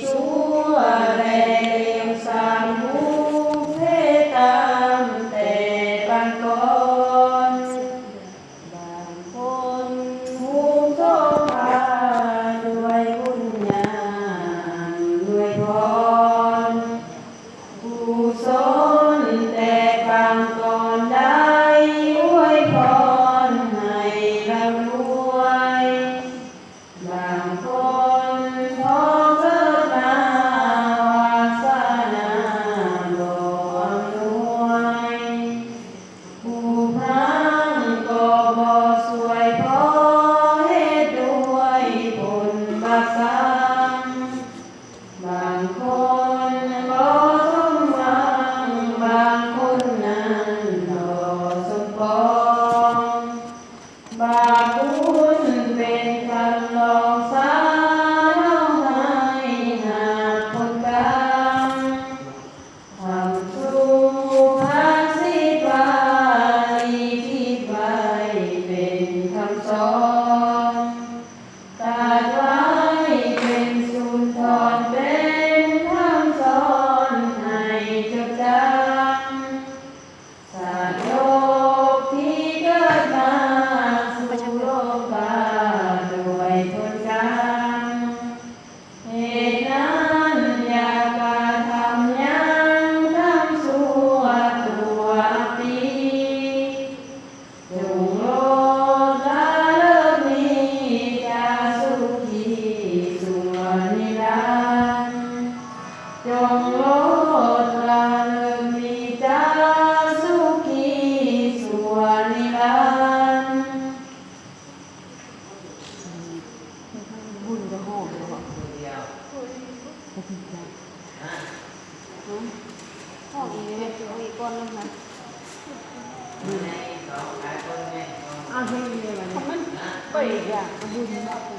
สัวแลเลียวสามหูเพตามแต่บางก่อนบางคนหูโตพาด้วยบุญญาณด้วยพรกุศลแต่บางก่อนได้อวยพรให้ร่ำรวยบางคนพอเกิดมาวาสนาบ่อำนวยผู้พังก็บ่สวยพอเฮ็ดด้วยผลบาปกรรมบางคนบ่สมหวังบางคนนั้นบ่สมปองบาปบุญเป็นคำลองสาน้องให้หากผลกรรมทำสู่ภาษิตวาลีที่ไว้เป็นคำสอนตรัสไว้เป็นสุนทรเป็นคำสอนให้จดจำสัตว์โลกที่เกิดมาสู่โลกาด้วยผลกรรมเหตุนั้นอย่ากระทำหยังทำชั่วตัวปีจงโลดละเลิกนี้จะสุขีสุวรรณิรันดร์จงโลดละเลิกนี้จะสุขีสุวรรณิรันดร์บุญจะหอมเหรอหอมอีกเลยเอาอีกก้อนนึงนะอ้าวเฮ้ยเลยมันไปอีกอย่างบุญมากเลย